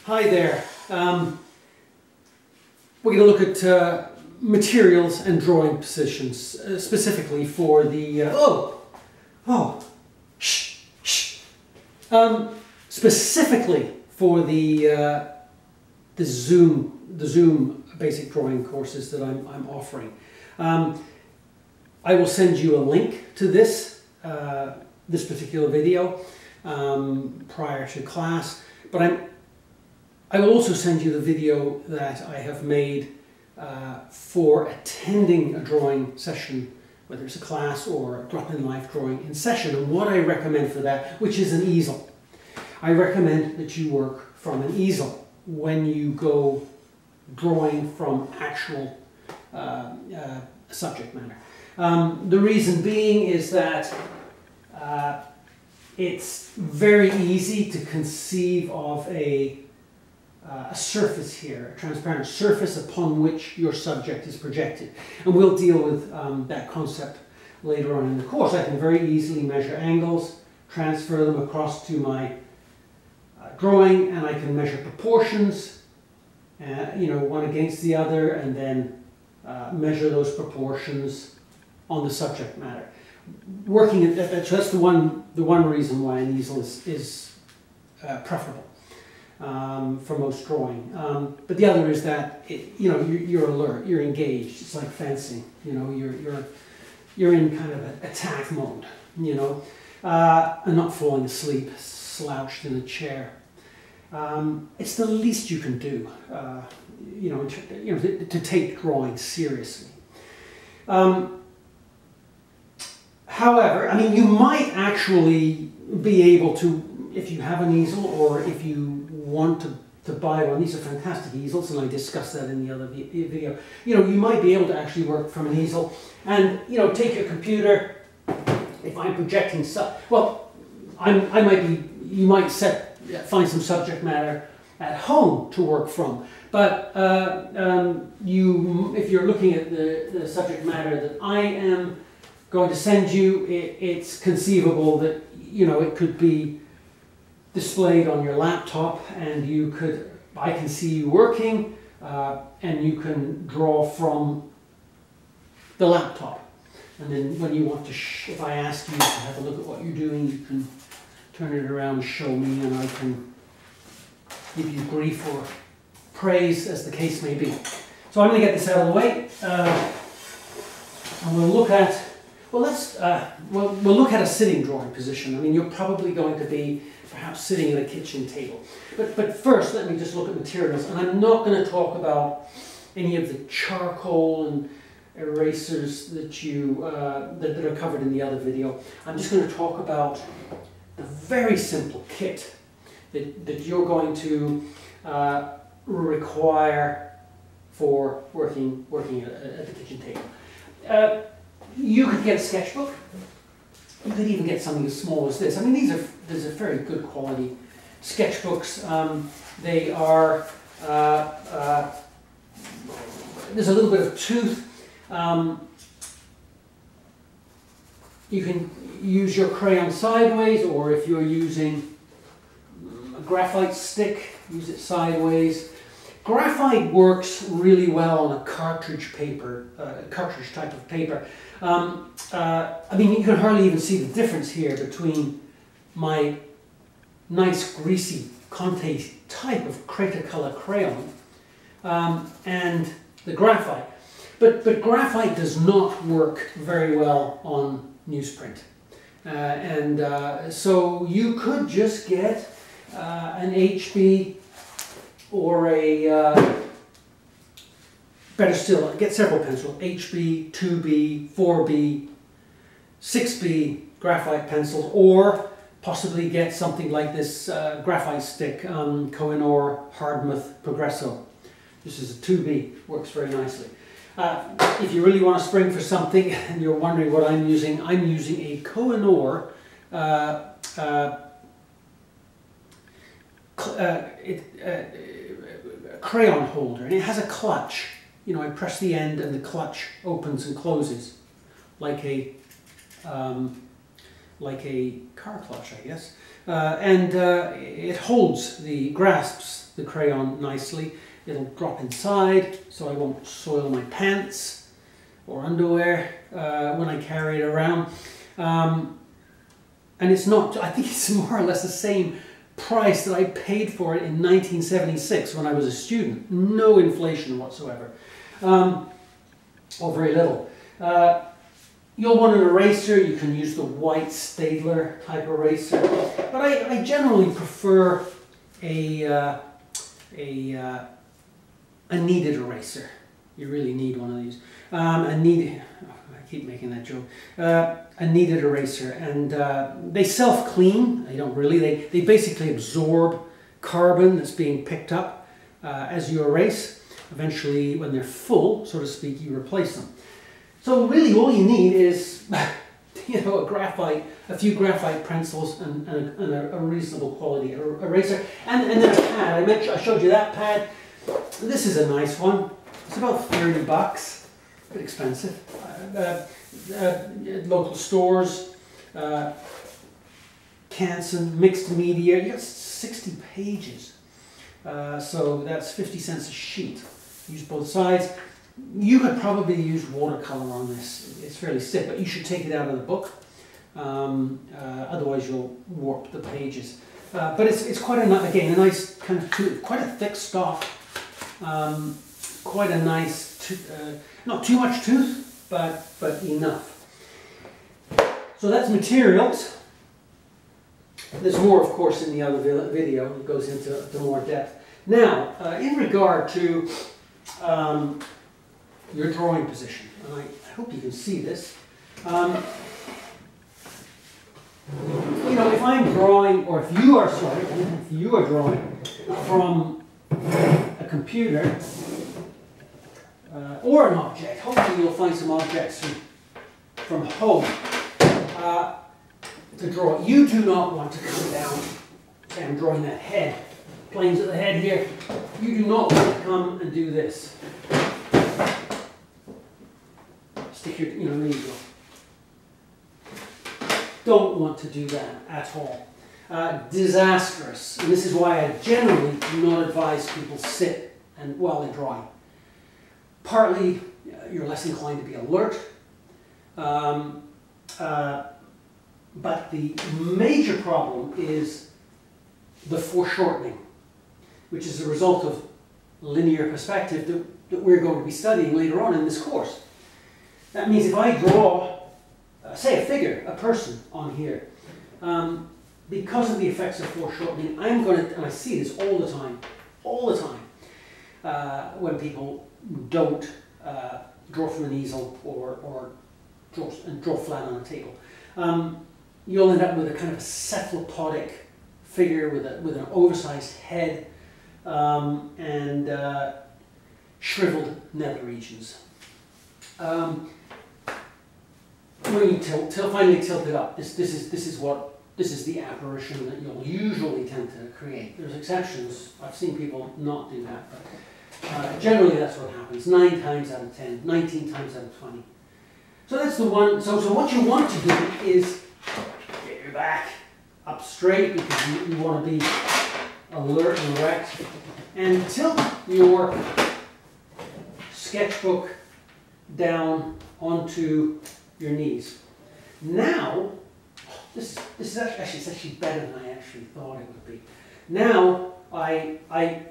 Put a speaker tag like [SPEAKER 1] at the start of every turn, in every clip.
[SPEAKER 1] Hi there. We're going to look at materials and drawing positions, specifically for the specifically for the Zoom basic drawing courses that I'm offering. I will send you a link to this this particular video prior to class, but I will also send you the video that I have made for attending a drawing session, whether it's a class or a drop-in life drawing in session, and what I recommend for that, which is an easel. I recommend that you work from an easel when you go drawing from actual subject matter. The reason being is that it's very easy to conceive of a surface here, a transparent surface upon which your subject is projected. And we'll deal with that concept later on in the course. I can very easily measure angles, transfer them across to my drawing, and I can measure proportions, one against the other, and then measure those proportions on the subject matter. Working at that, so that's the one reason why an easel is preferable for most drawing. But the other is that you're alert, you're engaged. It's like fencing. You're in kind of attack mode. And not falling asleep, slouched in a chair. It's the least you can do. To take drawing seriously. However, I mean, you might actually be able to, if you have an easel or if you want to buy one. These are fantastic easels, and I discussed that in the other video. You might be able to actually work from an easel and, take your computer. If I'm projecting you might find some subject matter at home to work from. But if you're looking at the subject matter that I am going to send you, it's conceivable that it could be displayed on your laptop, and I can see you working, and you can draw from the laptop. And then when you want to, if I ask you to have a look at what you're doing, you can turn it around and show me, and I can give you grief or praise, as the case may be. So I'm going to get this out of the way, and we'll look at. Well, we'll look at a sitting drawing position. I mean, you're probably going to be perhaps sitting at a kitchen table. But first, let me just look at materials. And I'm not going to talk about any of the charcoal and erasers that that are covered in the other video. I'm just going to talk about the very simple kit that you're going to require for working at the kitchen table. You could get a sketchbook. You could even get something as small as this. I mean, these are very good quality sketchbooks. They are. There's a little bit of tooth. You can use your crayon sideways, or if you're using a graphite stick, use it sideways. Graphite works really well on a cartridge paper, cartridge type of paper. I mean, you can hardly even see the difference here between my nice greasy Conte type of Cretacolor crayon and the graphite. But graphite does not work very well on newsprint. So you could just get an HB or better still, get several pencils, HB, 2B, 4B, 6B graphite pencils, or possibly get something like this graphite stick, Kohinoor Hardtmuth Progresso. This is a 2B, works very nicely. If you really want to spring for something and you're wondering what I'm using a Kohinoor crayon holder, and it has a clutch. I press the end and the clutch opens and closes like a car clutch, I guess. It holds grasps the crayon nicely. It'll drop inside, so I won't soil my pants or underwear when I carry it around. And it's not, I think it's more or less the same price that I paid for it in 1976 when I was a student. No inflation whatsoever, or very little. You'll want an eraser. You can use the white Staedtler type eraser, but I generally prefer a kneaded eraser. You really need one of these. I keep making that joke. A kneaded eraser, and they self-clean. They don't really. They basically absorb carbon that's being picked up as you erase. Eventually, when they're full, so to speak, you replace them. So really, all you need is, a few graphite pencils and a reasonable quality eraser, and then a pad. I showed you that pad. This is a nice one. It's about $30, a bit expensive. Local stores, Canson, mixed media. You got 60 pages, so that's 50 cents a sheet. Use both sides. You could probably use watercolor on this. It's fairly stiff, but you should take it out of the book. Otherwise, you'll warp the pages. But it's quite a nice kind of quite a thick stock. Quite a nice, not too much tooth, but enough. So that's materials. There's more, of course, in the other video. It goes into more depth. Now, in regard to your drawing position, and I hope you can see this. If I'm drawing, or if you are drawing from a computer or an object, hopefully you'll find some objects from home to draw. You do not want to come down, say I'm drawing that head, planes at the head here. You do not want to come and do this. Stick your, there you go. Don't want to do that at all. Disastrous. And this is why I generally do not advise people sit and while they're drawing. Partly, you're less inclined to be alert. But the major problem is the foreshortening, which is a result of linear perspective that we're going to be studying later on in this course. That means if I draw, say a figure, a person on here, because of the effects of foreshortening, I'm going to, and I see this all the time, when people don't draw from an easel or draw flat on a table. You'll end up with a kind of a cephalopodic figure with an oversized head and shriveled nether regions. When you finally tilt it up, this is the apparition that you'll usually tend to create. There's exceptions. I've seen people not do that, but generally that's what happens. 9 times out of 10, 19 times out of 20. So that's the one. So what you want to do is get your back up straight, because you want to be alert and erect, and tilt your sketchbook down onto your knees. Now, this is actually better than I actually thought it would be. Now I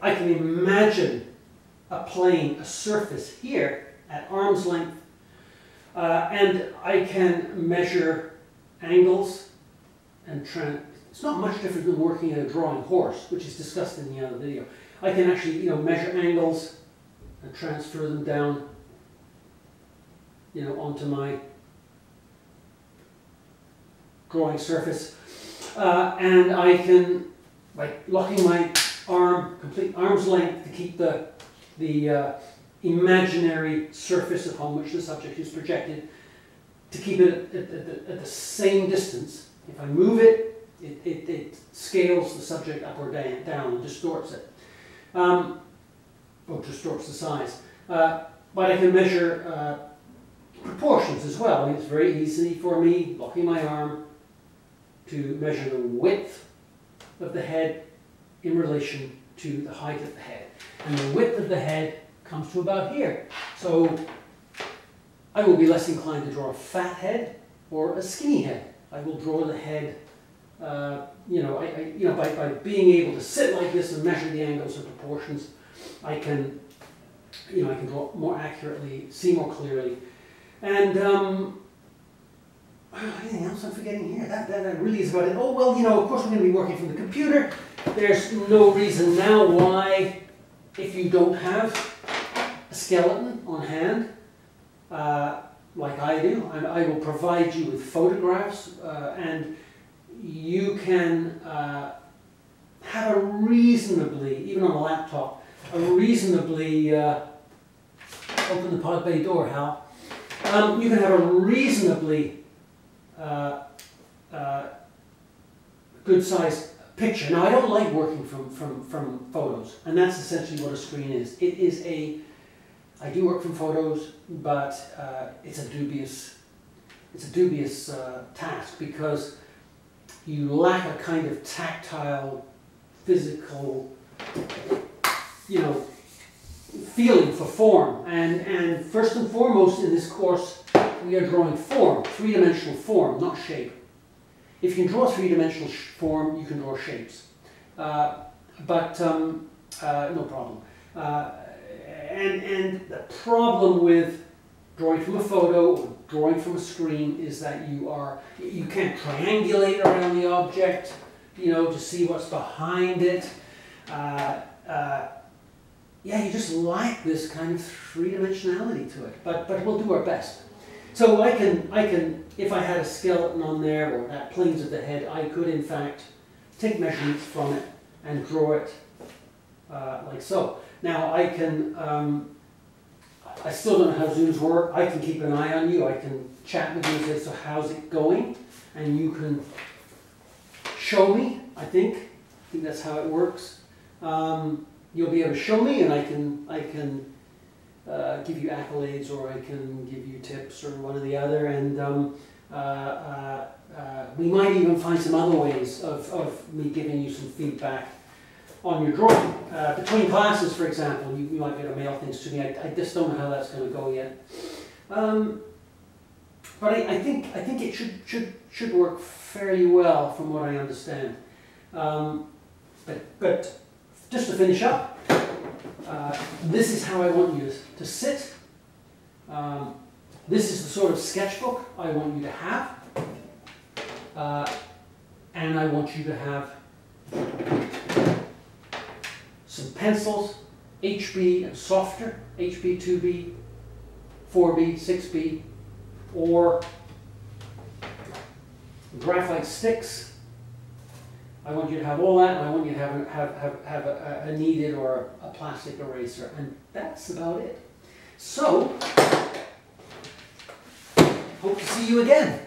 [SPEAKER 1] can imagine a surface here at arm's length, and I can measure angles and it's not much different than working at a drawing horse, which is discussed in the other video. I can actually measure angles and transfer them down onto my drawing surface, and I can, by locking my complete arm's length, to keep the imaginary surface upon which the subject is projected, to keep it at the same distance. If I move it, it scales the subject up or down and distorts it, or distorts the size. But I can measure proportions as well. It's very easy for me, locking my arm, to measure the width of the head in relation to the height of the head. And the width of the head comes to about here. So I will be less inclined to draw a fat head or a skinny head. I will draw the head, by being able to sit like this and measure the angles and proportions, I can draw more accurately, see more clearly. And anything else I'm forgetting here? That really is about it. Oh, well, of course we're going to be working from the computer. There's no reason now why, if you don't have a skeleton on hand, like I do, I will provide you with photographs, and you can have a reasonably, even on a laptop, open the pod bay door, Hal. You can have a reasonably good sized picture. Now, I don't like working from photos, and that's essentially what a screen is. I do work from photos, but it's a dubious task, because you lack a kind of tactile, physical, feeling for form. And first and foremost in this course, we are drawing form, three-dimensional form, not shape. If you can draw three-dimensional form, you can draw shapes. No problem. And the problem with drawing from a photo or drawing from a screen is that you can't triangulate around the object, to see what's behind it. You just lack this kind of three-dimensionality to it. But we'll do our best. So I can, if I had a skeleton on there or at planes of the head, I could in fact take measurements from it and draw it like so. Now I can, I still don't know how Zooms work. I can keep an eye on you. I can chat with you and say, so how's it going? And you can show me, I think that's how it works. You'll be able to show me, and I can give you accolades, or I can give you tips, or one or the other, and we might even find some other ways of me giving you some feedback on your drawing. Between classes, for example, you might be able to mail things to me. I just don't know how that's going to go yet. But I think it should work fairly well from what I understand. But just to finish up, this is how I want you to sit. This is the sort of sketchbook I want you to have. And I want you to have some pencils, HB and softer, HB 2B, 4B, 6B, or graphite sticks. I want you to have all that, and I want you to have a kneaded or a plastic eraser, and that's about it. So, hope to see you again.